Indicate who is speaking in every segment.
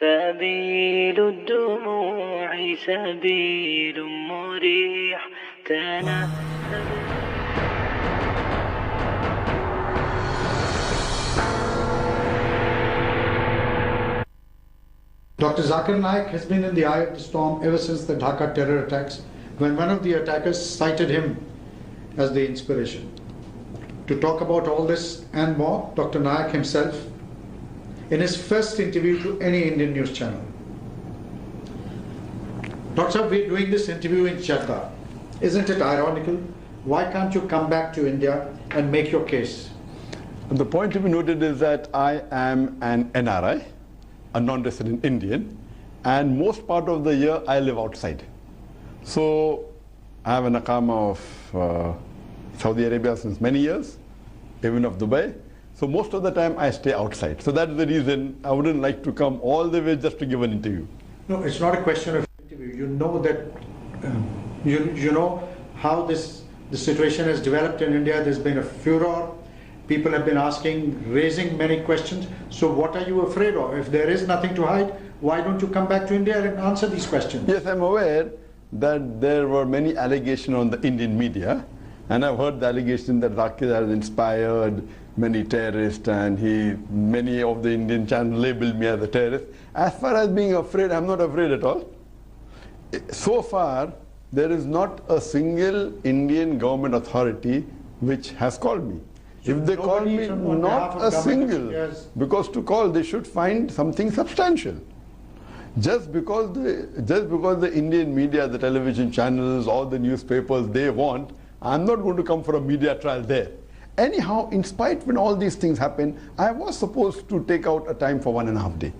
Speaker 1: سبيل الدموع سبيل مريح
Speaker 2: Dr. Zakir Naik has been in the eye of the storm ever since the Dhaka terror attacks, when one of the attackers cited him as the inspiration. To talk about all this and more, Dr. Naik himself, in his first interview to any Indian news channel. Doctor, we're doing this interview in Jeddah. Isn't it ironical? Why can't you come back to India and make your case?
Speaker 3: The point to be noted is that I am an NRI, a non-resident Indian, and most part of the year I live outside. So I have an Aqama of Saudi Arabia since many years, even of Dubai. So most of the time I stay outside. So that's the reason I wouldn't like to come all the way just to give an interview.
Speaker 2: No, it's not a question of interview. You know that, you know how the situation has developed in India. There's been a furor. People have been asking, raising many questions. So what are you afraid of? If there is nothing to hide, why don't you come back to India and answer these questions?
Speaker 3: Yes, I'm aware that there were many allegations on the Indian media. And I've heard the allegation that Zakir has inspired many terrorists, and many of the Indian channels labeled me as a terrorist. As far as being afraid, I'm not afraid at all. So far, there is not a single Indian government authority which has called me. So if they call me, not a single, yes. Because to call, they should find something substantial. Just because the Indian media, the television channels, all the newspapers, they want, I'm not going to come for a media trial there. Anyhow, in spite when all these things happen, I was supposed to take out a time for 1.5 days.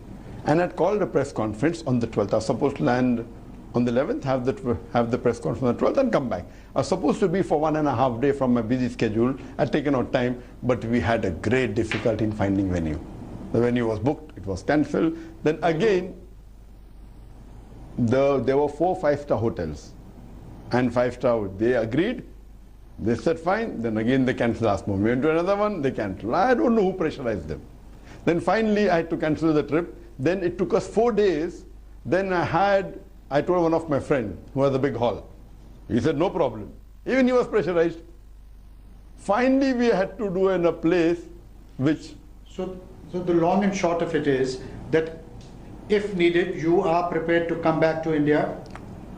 Speaker 3: And I'd called a press conference on the 12th. I was supposed to land on the 11th, have the press conference on the 12th and come back. I was supposed to be for 1.5 days from my busy schedule. I'd taken out time, but we had a great difficulty in finding venue. The venue was booked, it was cancelled. Then again, there were 4 5-star hotels. And 5-star, they agreed. They said fine, then again they cancelled last moment. We went to another one, they cancelled. I don't know who pressurized them. Then finally I had to cancel the trip. Then it took us 4 days. Then I told one of my friends who has a big hall. He said no problem. Even he was pressurized. Finally we had to do in a place which...
Speaker 2: So the long and short of it is that if needed, you are prepared to come back to India.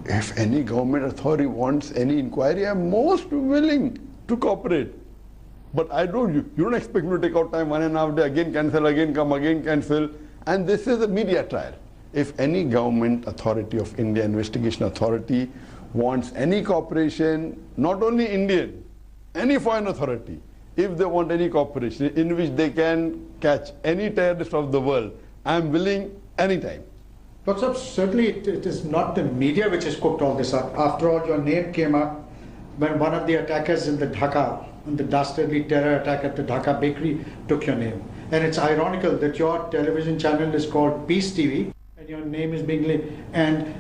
Speaker 3: If any government authority wants any inquiry, I'm most willing to cooperate. But you don't expect me to take out time 1.5 days, again cancel, again come, again cancel. And this is a media trial. If any government authority of India, investigation authority, wants any cooperation, not only Indian, any foreign authority, if they want any cooperation in which they can catch any terrorist of the world, I'm willing anytime.
Speaker 2: But sir, certainly it is not the media which has cooked all this up. After all, your name came up when one of the attackers in the dastardly terror attack at the Dhaka bakery took your name. And it's ironical that your television channel is called Peace TV and your name is being and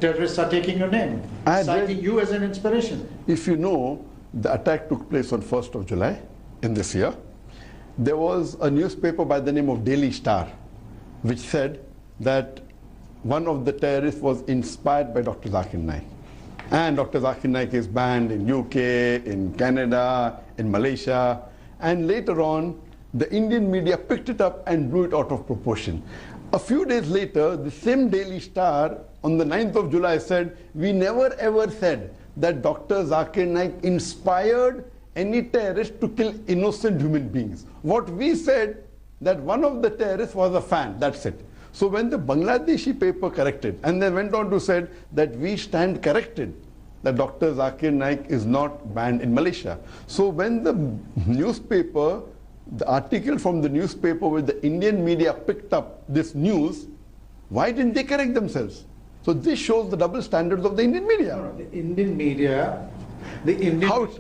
Speaker 2: terrorists are taking your name, citing you as an inspiration.
Speaker 3: If you know, the attack took place on 1st of July in this year. There was a newspaper by the name of Daily Star which said that one of the terrorists was inspired by Dr. Zakir Naik. And Dr. Zakir Naik is banned in UK, in Canada, in Malaysia. And later on, the Indian media picked it up and blew it out of proportion. A few days later, the same Daily Star on the 9th of July said, we never ever said that Dr. Zakir Naik inspired any terrorist to kill innocent human beings. What we said, that one of the terrorists was a fan, that's it. So when the Bangladeshi paper corrected, and they went on to said that we stand corrected, that Dr. Zakir Naik is not banned in Malaysia. So when the newspaper, the article from the newspaper with the Indian media picked up this news, why didn't they correct themselves? So this shows the double standards of the Indian media.
Speaker 2: No, the Indian media,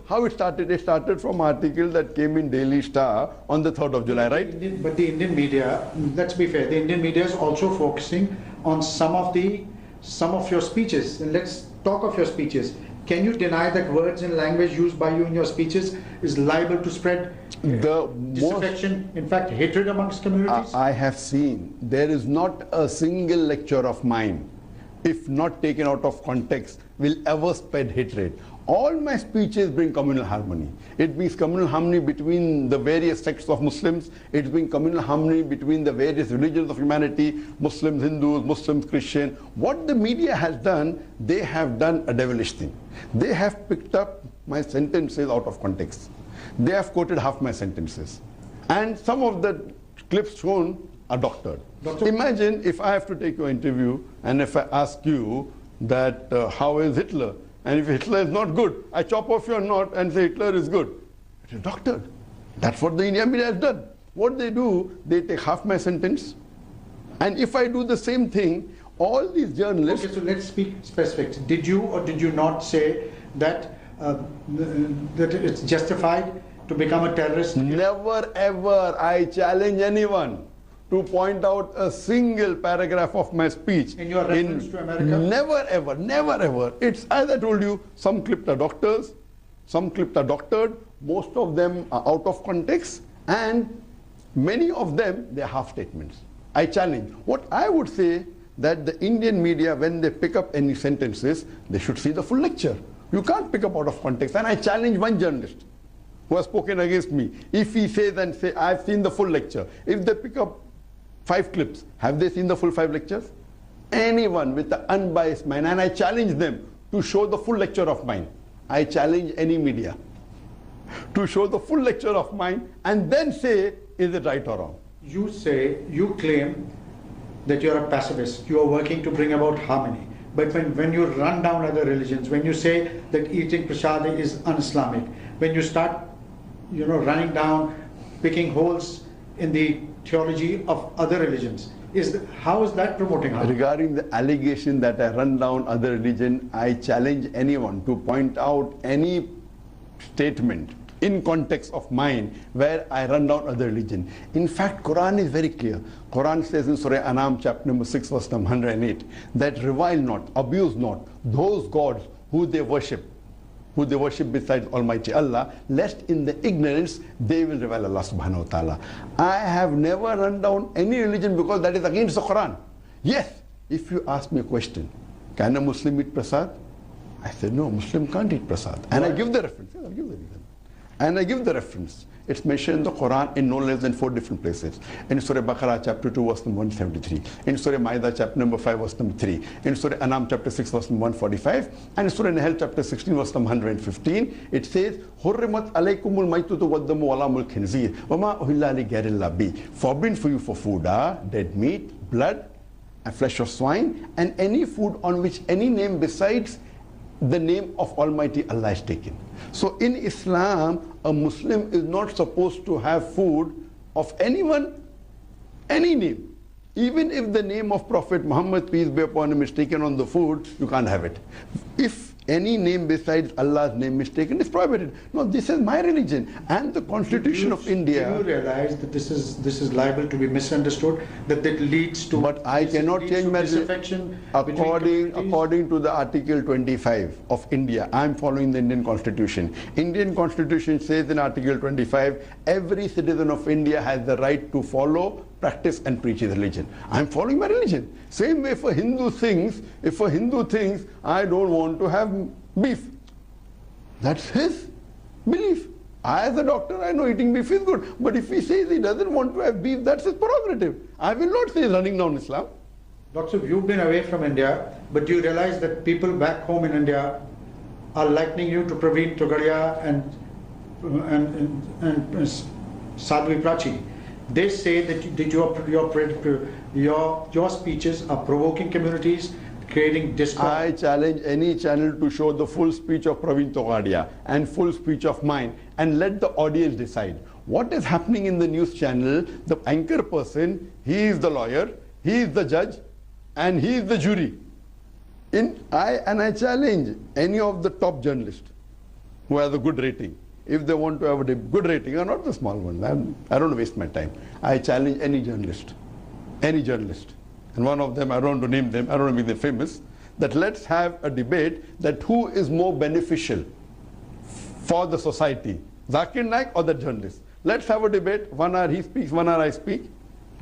Speaker 3: How it started? It started from an article that came in Daily Star on the 3rd of July, right?
Speaker 2: But the Indian media, let's be fair, the Indian media is also focusing on some of your speeches. And let's talk of your speeches. Can you deny that words and language used by you in your speeches is liable to spread disaffection, in fact, hatred amongst communities?
Speaker 3: I have seen there is not a single lecture of mine, if not taken out of context, will ever spread hatred. All my speeches bring communal harmony. It brings communal harmony between the various sects of Muslims. It brings communal harmony between the various religions of humanity, Muslims, Hindus, Muslims, Christian. What the media has done, they have done a devilish thing. They have picked up my sentences out of context. They have quoted half my sentences. And some of the clips shown are doctored. Imagine if I have to take your interview and if I ask you that how is Hitler? And if Hitler is not good, I chop off your knot and say Hitler is good. It is doctored. That's what the Indian media has done. What they do, they take half my sentence. And if I do the same thing, all these journalists...
Speaker 2: Okay, so let's speak specifics. Did you or did you not say that, that it's justified to become a terrorist?
Speaker 3: Never ever. I challenge anyone to point out a single paragraph of my speech.
Speaker 2: In your reference to America?
Speaker 3: Never ever, never ever. It's, as I told you, some clips are doctors, some clips are doctored, most of them are out of context, and many of them, they're half statements. I challenge. What I would say, that the Indian media, when they pick up any sentences, they should see the full lecture. You can't pick up out of context. And I challenge one journalist who has spoken against me. If he says and say, I've seen the full lecture. If they pick up 5 clips, have they seen the full 5 lectures? Anyone with an unbiased mind, and I challenge them to show the full lecture of mine. I challenge any media to show the full lecture of mine and then say, is it right or wrong?
Speaker 2: You say, you claim that you're a pacifist, you are working to bring about harmony. But when you run down other religions, when you say that eating prasad is un-Islamic, when you start, running down, picking holes in the theology of other religions, how is that promoting harmony?
Speaker 3: Regarding the allegation that I run down other religion, I challenge anyone to point out any statement in context of mine where I run down other religion. In fact, Quran is very clear. Quran says in Surah Anam chapter number 6 verse number 108 that revile not, abuse not those gods who they worship besides Almighty Allah, lest in the ignorance they will revile Allah subhanahu wa ta'ala. I have never run down any religion because that is against the Quran. Yes, if you ask me a question, can a Muslim eat prasad? I said, no, Muslim can't eat prasad. And I give the reference. Yes, I'll give the reason. And I give the reference. It's mentioned in the Quran in no less than 4 different places. In Surah Baqarah chapter 2 verse number 173. In Surah Ma'idah chapter number 5 verse number 3. In Surah Anam chapter 6 verse number 145. And in Surah Nahl chapter 16 verse number 115. It says, Hurrimat alaykumul maitutu waddamu walamul khinzir. Wama uhilla li ghayril bi. Forbidden for you for food are dead meat, blood, and flesh of swine, and any food on which any name besides the name of Almighty Allah is taken. So in Islam, a Muslim is not supposed to have food of anyone, any name. Even if the name of Prophet Muhammad, peace be upon him, is taken on the food, you can't have it. If any name besides Allah's name is taken, it's prohibited. No, this is my religion. And the Constitution of India...
Speaker 2: Do you realize that this is liable to be misunderstood? That leads to...
Speaker 3: But I cannot change my
Speaker 2: disaffection
Speaker 3: according to the Article 25 of India. I am following the Indian Constitution. Indian Constitution says in Article 25, every citizen of India has the right to follow, practice and preach his religion. I am following my religion. Same way if a Hindu thinks, I don't want to have beef, that's his belief. I as a doctor, I know eating beef is good. But if he says he doesn't want to have beef, that's his prerogative. I will not say running down Islam.
Speaker 2: Doctor, you've been away from India, but do you realize that people back home in India are likening you to Praveen Togadia and Sadhvi Prachi? They say that your speeches are provoking communities, creating discord.
Speaker 3: I challenge any channel to show the full speech of Praveen Togadia and full speech of mine and let the audience decide. What is happening in the news channel, the anchor person, he is the lawyer, he is the judge, and he is the jury. I challenge any of the top journalists who has a good rating. If they want to have a good rating, or not the small one, I don't waste my time. I challenge any journalist. And one of them, I don't want to name them, I don't want to make them famous. that let's have a debate that who is more beneficial for the society, Zakir Naik or the journalist. Let's have a debate. 1 hour he speaks, 1 hour I speak.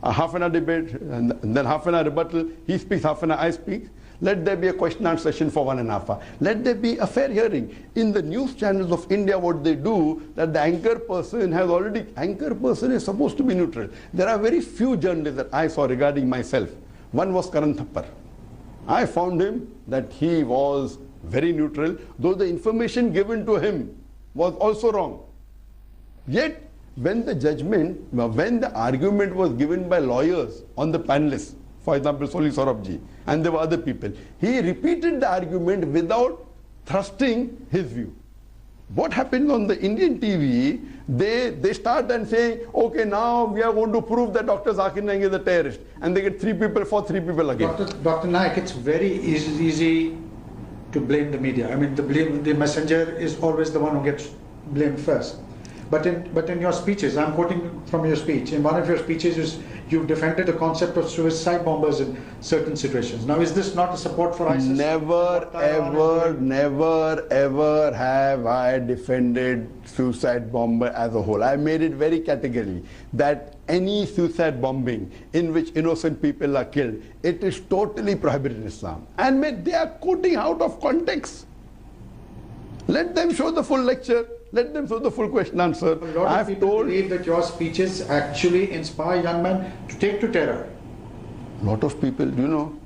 Speaker 3: A half an hour debate, and then half an hour rebuttal. He speaks, half an hour I speak. Let there be a question and answer session for 1.5 hours. Let there be a fair hearing. In the news channels of India, what they do, that the anchor person has already, anchor person is supposed to be neutral. There are very few journalists that I saw regarding myself. One was Karan Thappar. I found him that he was very neutral, though the information given to him was also wrong. Yet, when the judgment, when the argument was given by lawyers on the panelists, for example, Soli Saurabhji, and there were other people, he repeated the argument without thrusting his view. What happens on the Indian TV, they start and say, okay, now we are going to prove that Dr. Zakir Naik is a terrorist. And they get 3 people for 3 people again.
Speaker 2: Dr. Naik, it's very easy to blame the media. I mean, the messenger is always the one who gets blamed first. But in your speeches, I'm quoting from your speech, in one of your speeches you defended the concept of suicide bombers in certain situations. Now, is this not a support for ISIS?
Speaker 3: Never ever have I defended suicide bomber as a whole. I made it very categorically that any suicide bombing in which innocent people are killed, it is totally prohibited in Islam. And they are quoting out of context. Let them show the full lecture. Let them show the full question answer.
Speaker 2: A lot of people believe that your speeches actually inspire young men to take to terror.
Speaker 3: A lot of people, you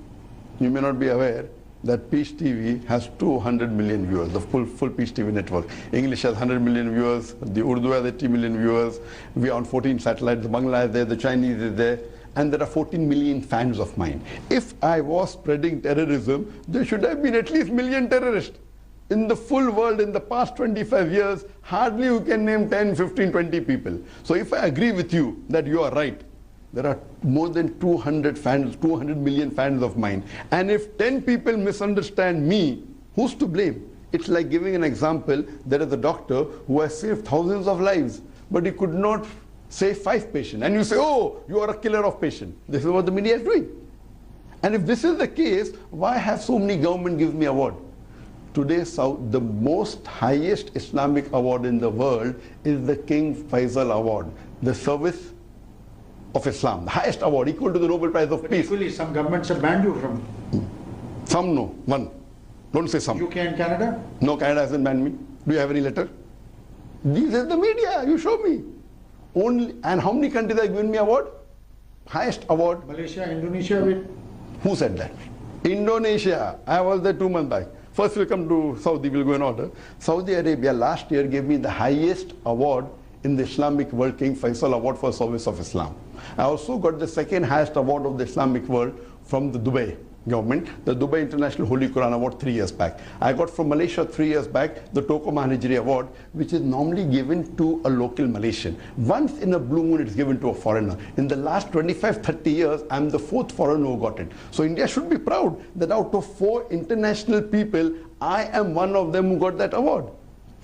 Speaker 3: may not be aware that Peace TV has 200 million viewers, the full Peace TV network. English has 100 million viewers, the Urdu has 80 million viewers, we are on 14 satellites, the Bangla is there, the Chinese is there, and there are 14 million fans of mine. If I was spreading terrorism, there should have been at least a million terrorists. In the full world, in the past 25 years, hardly you can name 10, 15, 20 people. So if I agree with you that you are right, there are more than 200 million fans of mine. And if 10 people misunderstand me, who's to blame? It's like giving an example. There is a doctor who has saved thousands of lives, but he could not save 5 patients. And you say, oh, you are a killer of patients. This is what the media is doing. And if this is the case, why have so many government give me award? Today, the most highest Islamic award in the world is the King Faisal Award, the service of Islam, the highest award, equal to the Nobel Prize of Peace.
Speaker 2: Equally, some governments have banned you from.
Speaker 3: Some no, one. Don't say some.
Speaker 2: UK and Canada?
Speaker 3: No, Canada hasn't banned me. Do you have any letter? These are the media, you show me. Only, and how many countries have given me award? Highest award.
Speaker 2: Malaysia, Indonesia.
Speaker 3: Who said that? Indonesia. I was there 2 months back. First we'll come to Saudi, we'll go in order. Saudi Arabia last year gave me the highest award in the Islamic world, King Faisal Award for Service of Islam. I also got the second highest award of the Islamic world from the Dubai government, the Dubai International Holy Quran Award 3 years back. I got from Malaysia 3 years back the Toko Mahanajiri Award, which is normally given to a local Malaysian. Once in a blue moon it's given to a foreigner. In the last 25-30 years, I'm the 4th foreigner who got it. So India should be proud that out of 4 international people, I am one of them who got that award.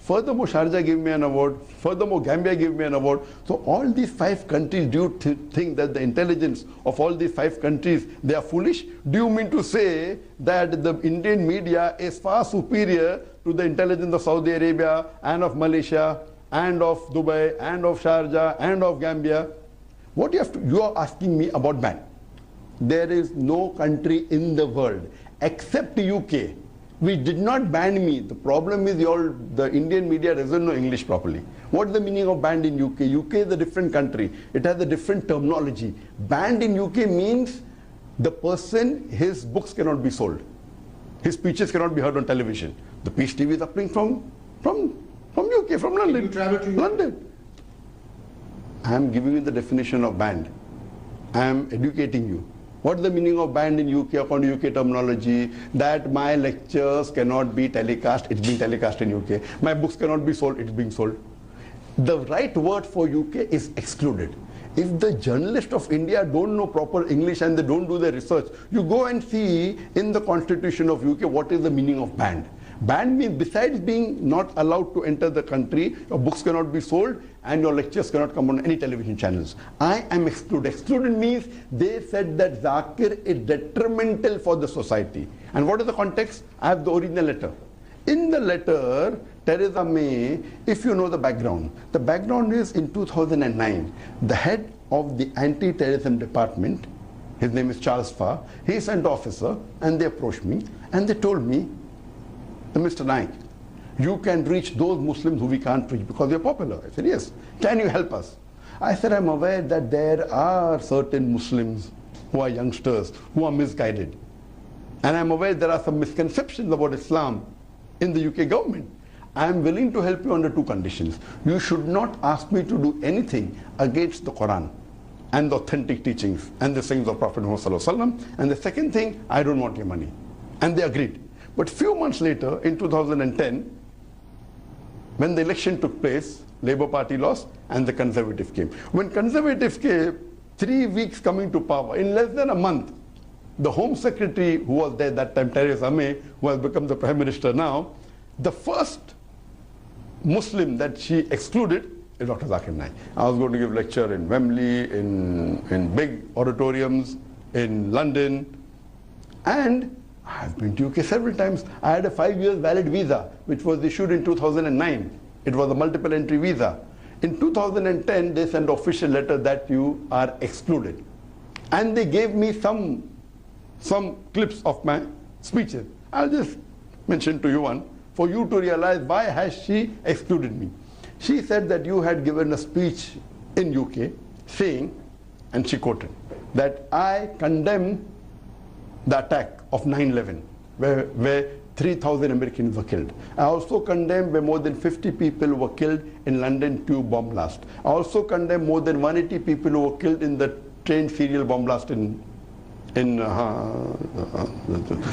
Speaker 3: Furthermore, Sharjah gave me an award. Furthermore, Gambia gave me an award. So all these 5 countries, do you think that the intelligence of all these 5 countries, they are foolish? Do you mean to say that the Indian media is far superior to the intelligence of Saudi Arabia and of Malaysia and of Dubai and of Sharjah and of Gambia? What you are asking me about ban. There is no country in the world except UK which did not ban me. The problem is the Indian media doesn't know English properly. What's the meaning of banned in UK? UK is a different country. It has a different terminology. Banned in UK means the person, his books cannot be sold. His speeches cannot be heard on television. The Peace TV is uploading from UK, from London.
Speaker 2: You travel to
Speaker 3: London. I am giving you the definition of banned. I am educating you. What's the meaning of banned in UK according to UK terminology? That my lectures cannot be telecast, it's being telecast in UK. My books cannot be sold, it's being sold. The right word for UK is excluded. If the journalists of India don't know proper English and they don't do their research, you go and see in the constitution of UK what is the meaning of banned. Banned means besides being not allowed to enter the country, your books cannot be sold and your lectures cannot come on any television channels. I am excluded. Excluded means they said that Zakir is detrimental for the society. And what is the context? I have the original letter. In the letter, Theresa May, if you know the background is in 2009, the head of the anti-terrorism department, his name is Charles Farr, he is an officer, and they approached me and they told me, Mr. Naik, you can reach those Muslims who we can't reach because they're popular. I said, yes. Can you help us? I said, I'm aware that there are certain Muslims who are youngsters, who are misguided. And I'm aware there are some misconceptions about Islam in the UK government. I am willing to help you under two conditions. You should not ask me to do anything against the Quran and the authentic teachings and the sayings of Prophet Muhammad. And the second thing, I don't want your money. And they agreed. But few months later, in 2010, when the election took place, Labour Party lost and the Conservative came. When Conservative came, 3 weeks coming to power, in less than a month, the Home Secretary who was there that time, Theresa May, who has become the Prime Minister now, the first Muslim that she excluded is Dr. Zakir Naik. I was going to give lecture in Wembley, in big auditoriums, in London, and I've been to UK several times. I had a 5 years valid visa, which was issued in 2009. It was a multiple entry visa. In 2010, they sent an official letter that you are excluded. And they gave me some clips of my speeches. I'll just mention to you one, for you to realize why has she excluded me. She said that you had given a speech in UK saying, and she quoted, that I condemn the attack of 9/11, where 3,000 Americans were killed. I also condemn where more than 50 people were killed in London tube bomb blast. I also condemn more than 180 people who were killed in the train serial bomb blast in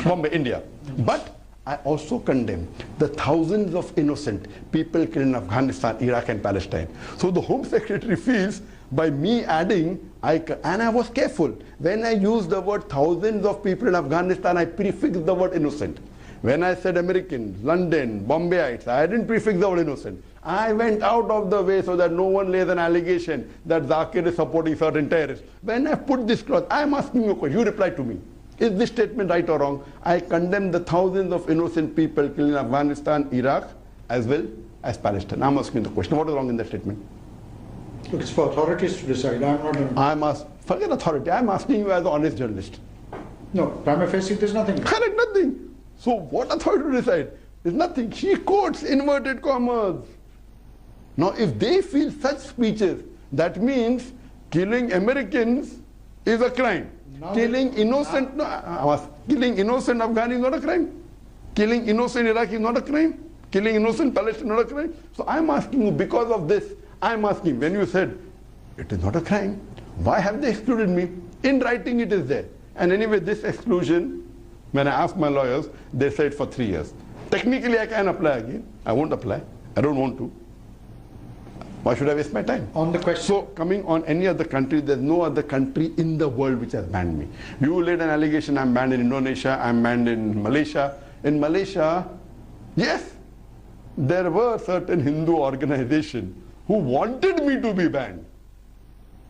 Speaker 3: Bombay, India. But I also condemn the thousands of innocent people killed in Afghanistan, Iraq and Palestine. So the Home Secretary feels by me adding, and I was careful. When I used the word thousands of people in Afghanistan, I prefixed the word innocent. When I said Americans, London, Bombayites, I didn't prefix the word innocent. I went out of the way so that no one lays an allegation that Zakir is supporting certain terrorists. When I put this clause, I am asking you a question. You reply to me. Is this statement right or wrong? I condemn the thousands of innocent people killed in Afghanistan, Iraq, as well as Palestine. I'm asking the question. What is wrong in that statement?
Speaker 2: Look, it's for authorities to decide.
Speaker 3: Forget authority. I'm asking you as an honest journalist.
Speaker 2: No, prima facie, there's nothing.
Speaker 3: Correct, nothing. So what authority to decide? There's nothing. She quotes inverted commas. Now, if they feel such speeches, that means killing Americans is a crime. Killing innocent Afghani is not a crime. Killing innocent Iraqi is not a crime. Killing innocent Palestinian is not a crime. So I'm asking you, because of this, I'm asking, when you said it is not a crime, why have they excluded me? In writing it is there. And anyway, this exclusion, when I asked my lawyers, they said for 3 years. Technically I can apply again. I won't apply. I don't want to. Why should I waste my time?
Speaker 2: On the question.
Speaker 3: So coming on any other country, there's no other country in the world which has banned me. You laid an allegation I'm banned in Indonesia, I'm banned in Malaysia. In Malaysia, yes, there were certain Hindu organizations who wanted me to be banned.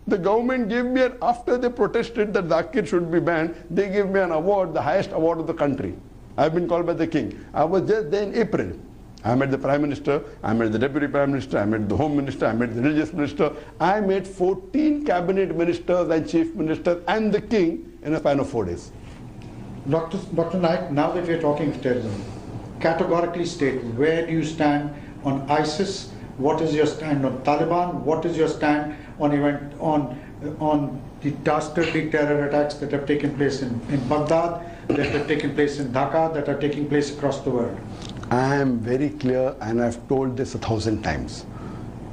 Speaker 3: The government gave me, after they protested that Zakir should be banned, they gave me an award, the highest award of the country. I've been called by the king. I was just there in April. I met the Prime Minister, I met the Deputy Prime Minister, I met the Home Minister, I met the Religious Minister. I met 14 cabinet ministers and chief ministers and the king in a span of 4 days.
Speaker 2: Dr. Naik, now that we're talking of terrorism, categorically state where do you stand on ISIS? What is your stand on Taliban? What is your stand on the dastardly terror attacks that have taken place in Baghdad, that have taken place in Dhaka, that are taking place across the world?
Speaker 3: I am very clear, and I've told this 1,000 times.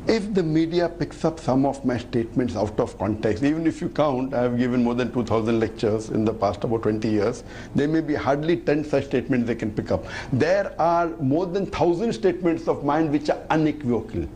Speaker 3: If the media picks up some of my statements out of context, even if you count, I have given more than 2,000 lectures in the past about 20 years, there may be hardly 10 such statements they can pick up. There are more than 1,000 statements of mine which are unequivocal,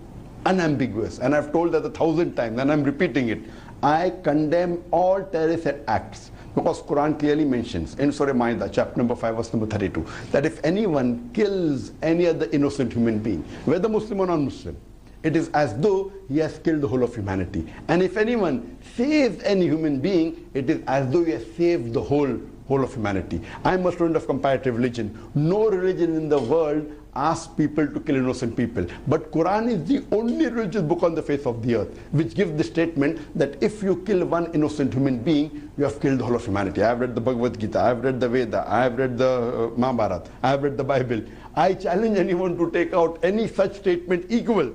Speaker 3: unambiguous, and I've told that 1,000 times, and I'm repeating it. I condemn all terrorist acts, Because Quran clearly mentions in Surah Ma'idah, chapter number 5, verse number 32, that if anyone kills any other innocent human being, whether Muslim or non-Muslim, it is as though he has killed the whole of humanity. And if anyone saves any human being, it is as though he has saved the whole of humanity. I'm a student of comparative religion. No religion in the world asks people to kill innocent people. But Quran is the only religious book on the face of the earth which gives the statement that if you kill one innocent human being, you have killed the whole of humanity. I have read the Bhagavad Gita, I have read the Veda, I have read the Mahabharata, I have read the Bible. I challenge anyone to take out any such statement equal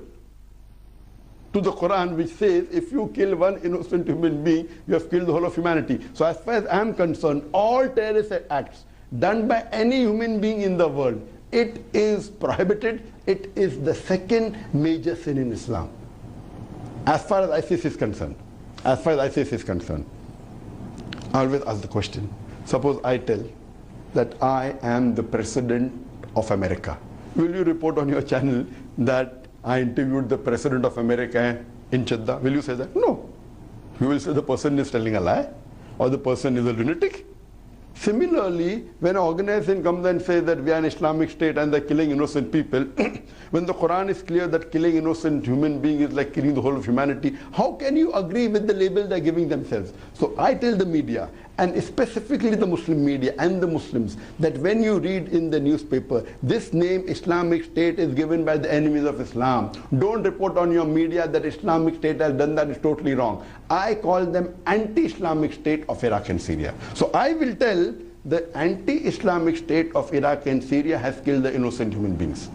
Speaker 3: to the Quran, which says if you kill one innocent human being, you have killed the whole of humanity. So as far as I am concerned, all terrorist acts done by any human being in the world, it is prohibited. It is the second major sin in Islam. As far as ISIS is concerned, I always ask the question, suppose I tell that I am the President of America. Will you report on your channel that I interviewed the President of America in Jeddah? Will you say that? No. You will say the person is telling a lie or the person is a lunatic. Similarly, when an organization comes and says that we are an Islamic state and they're killing innocent people, when the Quran is clear that killing innocent human being is like killing the whole of humanity, how can you agree with the label they're giving themselves? So I tell the media, and specifically the Muslim media and the Muslims, that when you read in the newspaper, this name Islamic State is given by the enemies of Islam. Don't report on your media that Islamic State has done that, is totally wrong. I call them anti-Islamic State of Iraq and Syria. So I will tell the anti-Islamic State of Iraq and Syria has killed the innocent human beings.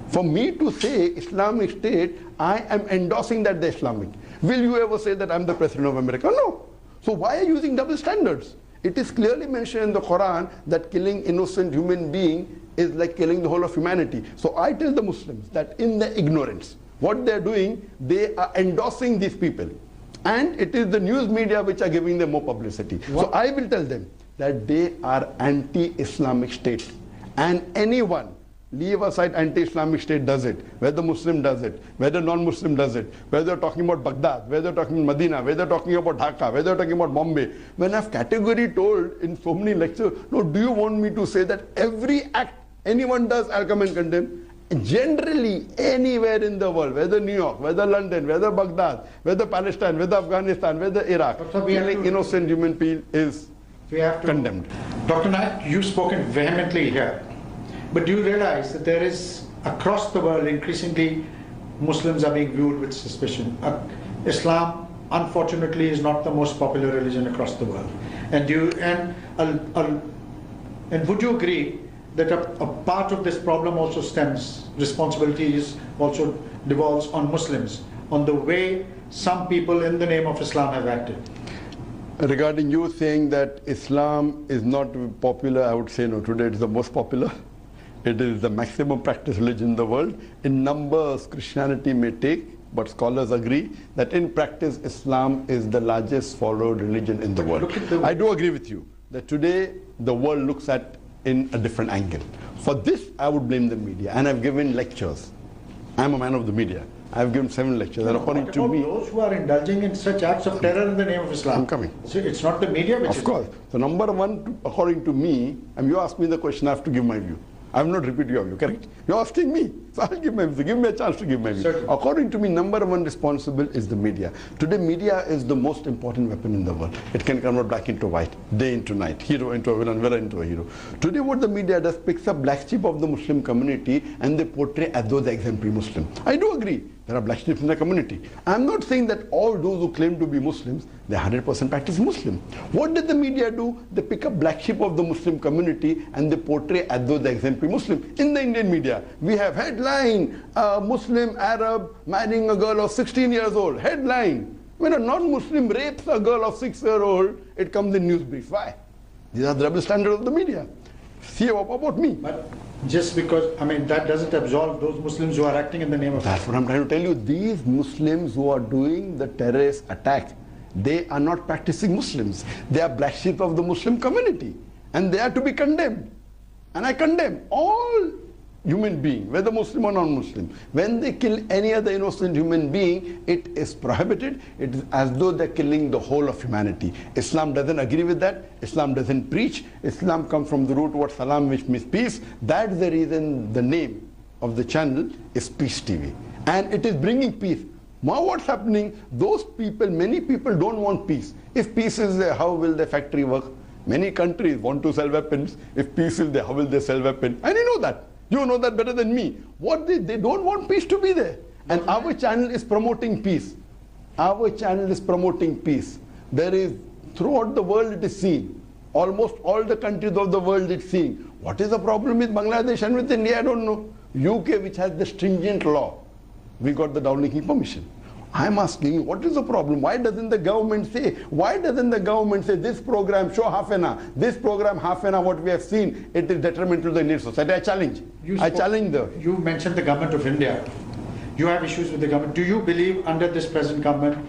Speaker 3: For me to say Islamic State, I am endorsing that they're Islamic. Will you ever say that I'm the President of America? No. So why are you using double standards? It is clearly mentioned in the Quran that killing innocent human being is like killing the whole of humanity. So I tell the Muslims that in their ignorance, what they're doing, they are endorsing these people. And it is the news media which are giving them more publicity. What? So I will tell them that they are anti-Islamic State. And anyone, leave aside anti-Islamic State does it, whether Muslim does it, whether non-Muslim does it, whether they're talking about Baghdad, whether they're talking about Medina, whether they're talking about Dhaka, whether they're talking about Bombay. When I've categorically told in so many lectures, no, do you want me to say that every act anyone does, I'll come and condemn? Generally, anywhere in the world, whether New York, whether London, whether Baghdad, whether Palestine, whether Afghanistan, whether Iraq, killing innocent human beings is condemned.
Speaker 2: Dr. Naik, you've spoken vehemently here. But do you realize that there is, across the world, increasingly Muslims are being viewed with suspicion? Islam, unfortunately, is not the most popular religion across the world. And would you agree that a part of this problem also responsibilities also devolves on Muslims, on the way some people in the name of Islam have acted?
Speaker 3: Regarding you saying that Islam is not popular, I would say no. Today it is the most popular. It is the maximum practiced religion in the world. In numbers, Christianity may take, but scholars agree that in practice, Islam is the largest followed religion in the world. I do agree with you that today the world looks at in a different angle. For this, I would blame the media, and I've given lectures. I'm a man of the media. I've given 7 lectures, and according to me,
Speaker 2: those who are indulging in such acts of terror in the name of Islam.
Speaker 3: I'm coming.
Speaker 2: So it's not the media which
Speaker 3: Of course. So number one, according to me, and you asked me the question, I have to give my view. I have not repeated your view, correct? You're asking me, so I'll give my view. Give me a chance to give my view.
Speaker 2: Certainly.
Speaker 3: According to me, number one responsible is the media. Today, media is the most important weapon in the world. It can convert black into white, day into night, hero into a villain, villain into a hero. Today, what the media does, picks up black sheep of the Muslim community and they portray as though they're exemplary Muslim. I do agree. There are black sheep in the community. I'm not saying that all those who claim to be Muslims, they're 100% practice Muslim. What did the media do? They pick up black sheep of the Muslim community and they portray as though they're exemplary Muslim. In the Indian media, we have headline, a Muslim Arab marrying a girl of 16 years old. Headline. When a non-Muslim rapes a girl of 6-year-old, it comes in news brief. Why? These are the double standards of the media. See about me.
Speaker 2: But just because, that doesn't absolve those Muslims who are acting in the name of
Speaker 3: That's what I'm trying to tell you. These Muslims who are doing the terrorist attack, they are not practicing Muslims. They are black sheep of the Muslim community. And they are to be condemned. And I condemn all human being, whether Muslim or non-Muslim, when they kill any other innocent human being, it is prohibited. It is as though they're killing the whole of humanity. Islam doesn't agree with that. Islam doesn't preach. Islam comes from the root word salam, which means peace. That's the reason the name of the channel is Peace TV. And it is bringing peace. Now what's happening, those people, many people don't want peace. If peace is there, how will the factory work? Many countries want to sell weapons. If peace is there, how will they sell weapons? And you know that. You know that better than me. What they don't want peace to be there. And our channel is promoting peace. Our channel is promoting peace. There is, throughout the world it is seen. Almost all the countries of the world it's seen. What is the problem with Bangladesh and with India? I don't know. UK, which has the stringent law, we got the downlinking permission. I'm asking you, what is the problem? Why doesn't the government say? Why doesn't the government say this program, show half an hour, this program half an hour, what we have seen, it is detrimental to the Indian society? I challenge.
Speaker 2: You mentioned the government of India. You have issues with the government. Do you believe under this present government,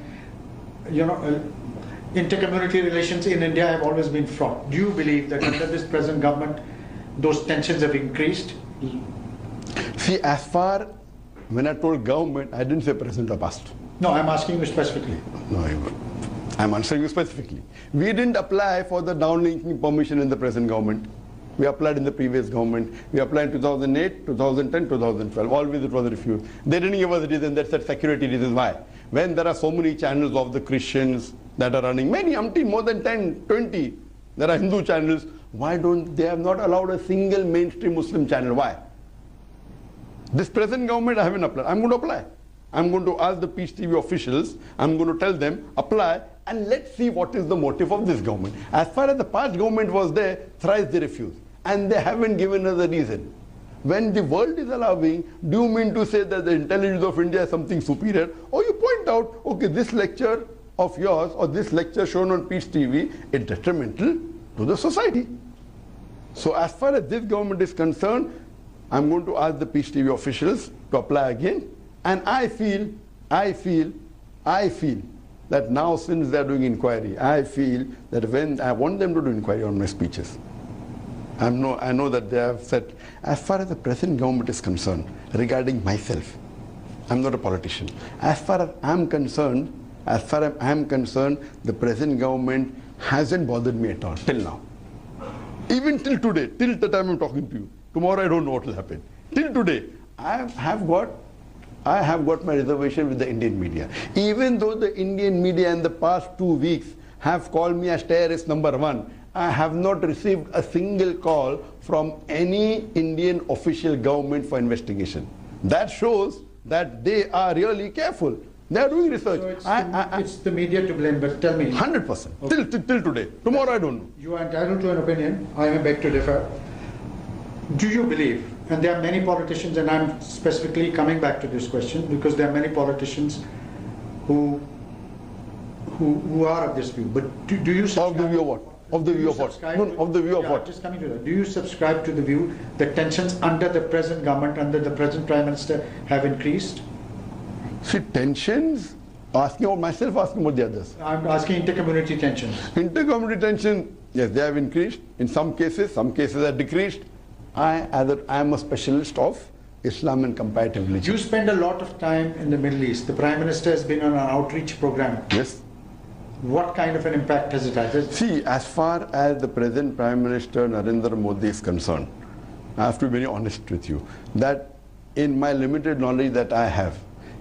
Speaker 2: intercommunity relations in India have always been fraught? Do you believe that under this present government, those tensions have increased?
Speaker 3: See, as far, when I told government, I didn't say present or past.
Speaker 2: No, I'm asking you specifically.
Speaker 3: No, I'm answering you specifically. We didn't apply for the downlinking permission in the present government. We applied in the previous government. We applied in 2008, 2010, 2012. Always it was refused. They didn't give us a reason. That's a security reason. Why? When there are so many channels of the Christians that are running, many, more than 10, 20, there are Hindu channels. Why don't they have not allowed a single mainstream Muslim channel? Why? This present government, I haven't applied. I'm going to apply. I'm going to ask the Peace TV officials, I'm going to tell them, apply, and let's see what is the motive of this government. As far as the past government was there, thrice they refused. And they haven't given us a reason. When the world is allowing, do you mean to say that the intelligence of India is something superior? Or you point out, okay, this lecture of yours or this lecture shown on Peace TV is detrimental to the society. So as far as this government is concerned, I'm going to ask the Peace TV officials to apply again. And I feel that now since they're doing inquiry, I feel that when I want them to do inquiry on my speeches, I know that they have said, as far as the present government is concerned, regarding myself, I'm not a politician. As far as I'm concerned, the present government hasn't bothered me at all, till now. Even till today, till the time I'm talking to you. Tomorrow I don't know what will happen. Till today, I have got my reservation with the Indian media. Even though the Indian media in the past 2 weeks have called me as terrorist number 1, I have not received a single call from any Indian official government for investigation. That shows that they are really careful. They are doing research.
Speaker 2: So it's the media to blame, but tell me.
Speaker 3: 100%. Okay. Till today. Tomorrow I don't know.
Speaker 2: You are entitled to an opinion. I am beg to differ. Do you believe, and there are many politicians, and I'm specifically coming back to this question because there are many politicians who are of this view, but do you subscribe?
Speaker 3: Of the view of what? Of the view of what? No, of the view of what?
Speaker 2: Just coming to that. Do you subscribe to the view that tensions under the present government, under the present Prime Minister have increased?
Speaker 3: See, tensions, asking about myself, asking about the others.
Speaker 2: I'm asking intercommunity tensions.
Speaker 3: Intercommunity tension, yes, they have increased. In some cases have decreased. I am a specialist of Islam and comparative religion.
Speaker 2: You spend a lot of time in the Middle East. The Prime Minister has been on an outreach program.
Speaker 3: Yes.
Speaker 2: What kind of an impact has it had?
Speaker 3: See, as far as the present Prime Minister Narendra Modi is concerned, I have to be very honest with you, that in my limited knowledge that I have,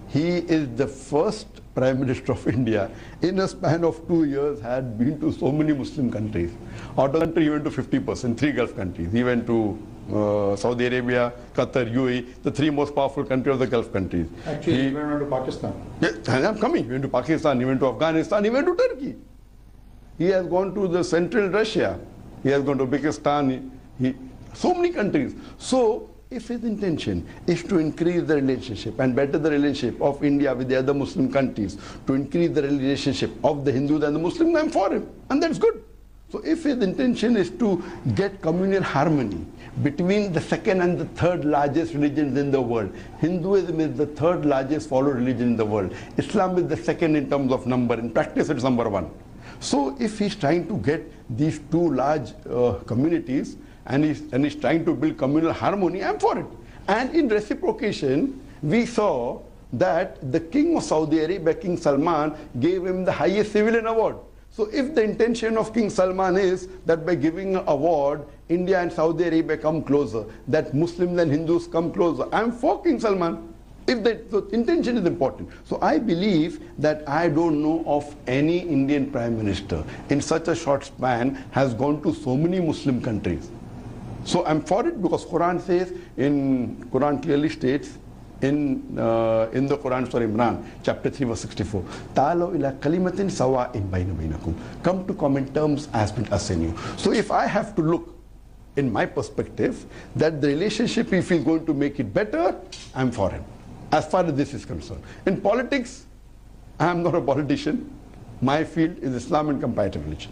Speaker 3: he is the first Prime Minister of India in a span of 2 years had been to so many Muslim countries. Out of the country, he went to 50%, 3 Gulf countries. He went to Saudi Arabia, Qatar, UAE, the 3 most powerful countries of the Gulf countries.
Speaker 2: Actually, he went to Pakistan.
Speaker 3: Yes, and I'm coming. He went to Pakistan, he went to Afghanistan, he went to Turkey. He has gone to the central Russia. He has gone to Uzbekistan, so many countries. So, if his intention is to increase the relationship and better the relationship of India with the other Muslim countries, to increase the relationship of the Hindus and the Muslims, I'm for him. And that's good. So if his intention is to get communal harmony between the second and the third largest religions in the world, Hinduism is the third largest followed religion in the world. Islam is the second in terms of number. In practice, it's number 1. So if he's trying to get these 2 large communities and he's trying to build communal harmony, I'm for it. And in reciprocation, we saw that the king of Saudi Arabia, King Salman, gave him the highest civilian award. So if the intention of King Salman is that by giving an award, India and Saudi Arabia come closer, that Muslims and Hindus come closer, I'm for King Salman. If the intention is important. So I believe that I don't know of any Indian Prime Minister in such a short span has gone to so many Muslim countries. So I'm for it because Quran says, Quran clearly states, in the Quran Surah Imran, chapter 3, verse 64, Ta'alaw ila kalimatin sawa'in bayna baynakum. Come to common terms as between us and you. So if I have to look in my perspective that the relationship, if he's going to make it better, I'm for him. As far as this is concerned. In politics, I'm not a politician. My field is Islam and comparative religion.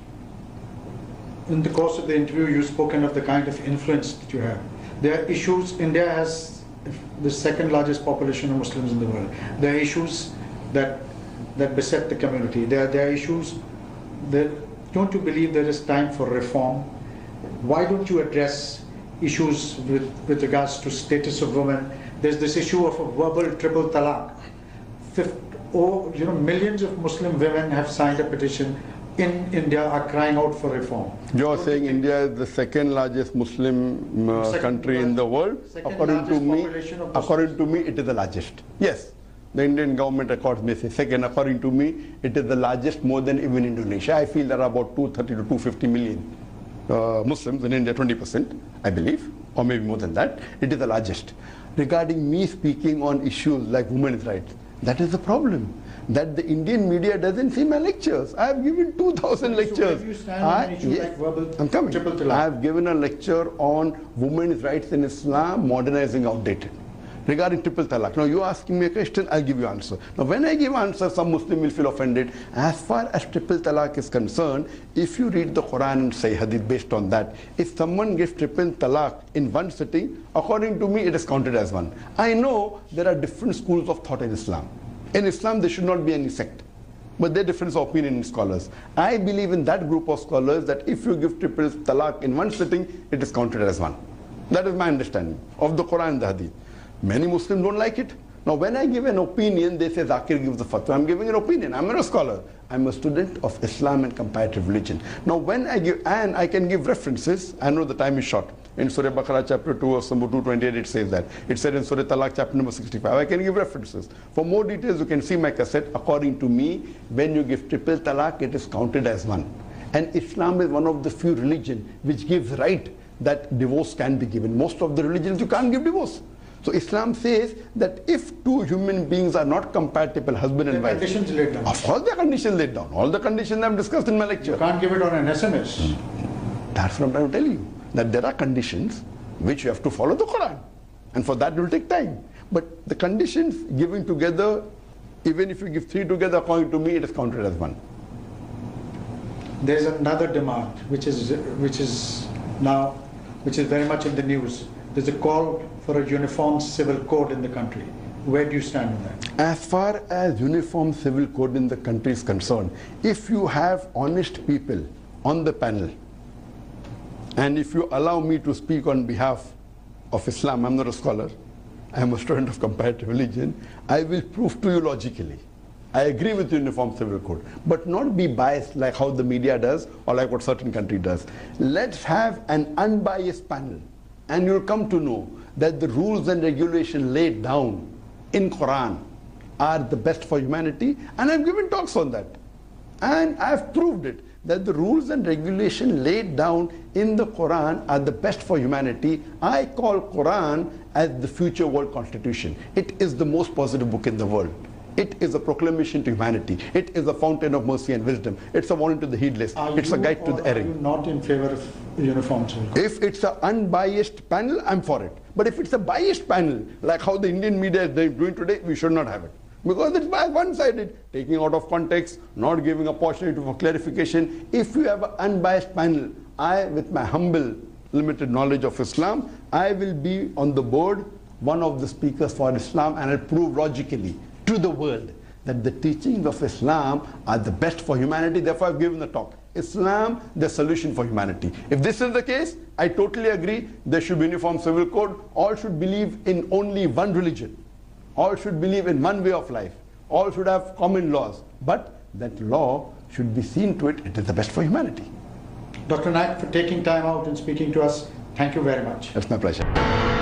Speaker 2: In the course of the interview, you've spoken of the kind of influence that you have. There are issues. India has the second largest population of Muslims in the world. There are issues that beset the community. There are issues that, don't you believe there is time for reform? Why don't you address issues with regards to status of women? There's this issue of a verbal triple talaq. Millions of Muslim women have signed a petition in India, are crying out for reform.
Speaker 3: You're saying India is the second largest Muslim country in the world? According to me, it is the largest. Yes, the Indian government records may say second. According to me, it is the largest, more than even Indonesia. I feel there are about 230 to 250 million Muslims in India, 20%, I believe, or maybe more than that. It is the largest. Regarding me speaking on issues like women's rights, that is the problem. That the Indian media doesn't see my lectures. I have given 2,000 lectures. I'm coming. I have given a lecture on women's rights in Islam, modernizing outdated. Regarding triple talaq. Now you're asking me a question, I'll give you answer. Now when I give answer, some Muslim will feel offended. As far as triple talaq is concerned, if you read the Quran and say hadith based on that, if someone gives triple talaq in one sitting, according to me it is counted as one. I know there are different schools of thought in Islam. In Islam there should not be any sect. But there are difference of opinion in scholars. I believe in that group of scholars that if you give triple talaq in one sitting, it is counted as one. That is my understanding of the Quran and the hadith. Many Muslims don't like it. Now when I give an opinion, they say Zakir gives the fatwa. I'm giving an opinion. I'm not a scholar. I'm a student of Islam and comparative religion. Now when I give, and I can give references, I know the time is short. In Surah Baqarah chapter 2 or number 228 it says that. It said in Surah Talaq chapter number 65. I can give references. For more details you can see my cassette. According to me, when you give triple talaq, it is counted as one. And Islam is one of the few religions which gives right that divorce can be given. Most of the religions you can't give divorce. So Islam says that if two human beings are not compatible, husband and wife.
Speaker 2: Conditions laid down.
Speaker 3: Of course there are conditions laid down. All the conditions I've discussed in my lecture.
Speaker 2: You can't give it on an SMS.
Speaker 3: That's what I'm trying to tell you. That there are conditions which you have to follow the Quran. And for that it will take time. But the conditions given together, even if you give three together, according to me, it is counted as one.
Speaker 2: There's another demand which is very much in the news. There's a call for a uniform civil code in the country. Where do you stand on that?
Speaker 3: As far as uniform civil code in the country is concerned, if you have honest people on the panel, and if you allow me to speak on behalf of Islam, I'm not a scholar, I'm a student of comparative religion, I will prove to you logically. I agree with the uniform civil code, but not be biased like how the media does or like what certain country does. Let's have an unbiased panel, and you'll come to know that the rules and regulations laid down in Quran are the best for humanity, and I've given talks on that. And I've proved it, that the rules and regulations laid down in the Quran are the best for humanity. I call Quran as the future world constitution. It is the most positive book in the world. It is a proclamation to humanity. It is a fountain of mercy and wisdom. It's a warning to the heedless. It's a guide to the erring.
Speaker 2: Are you not in favor of uniform civil code?
Speaker 3: If it's an unbiased panel, I'm for it. But if it's a biased panel, like how the Indian media is doing today, we should not have it. Because it's one-sided, taking out of context, not giving opportunity for clarification. If you have an unbiased panel, I, with my humble, limited knowledge of Islam, I will be on the board, one of the speakers for Islam, and I'll prove logically to the world that the teachings of Islam are the best for humanity. Therefore, I've given the talk. Islam the solution for humanity. If this is the case, I totally agree. There should be uniform civil code. All should believe in only one religion. All should believe in one way of life. All should have common laws. But that law should be seen to it, it is the best for humanity.
Speaker 2: Dr. Naik, for taking time out and speaking to us, thank you very much.
Speaker 3: It's my pleasure.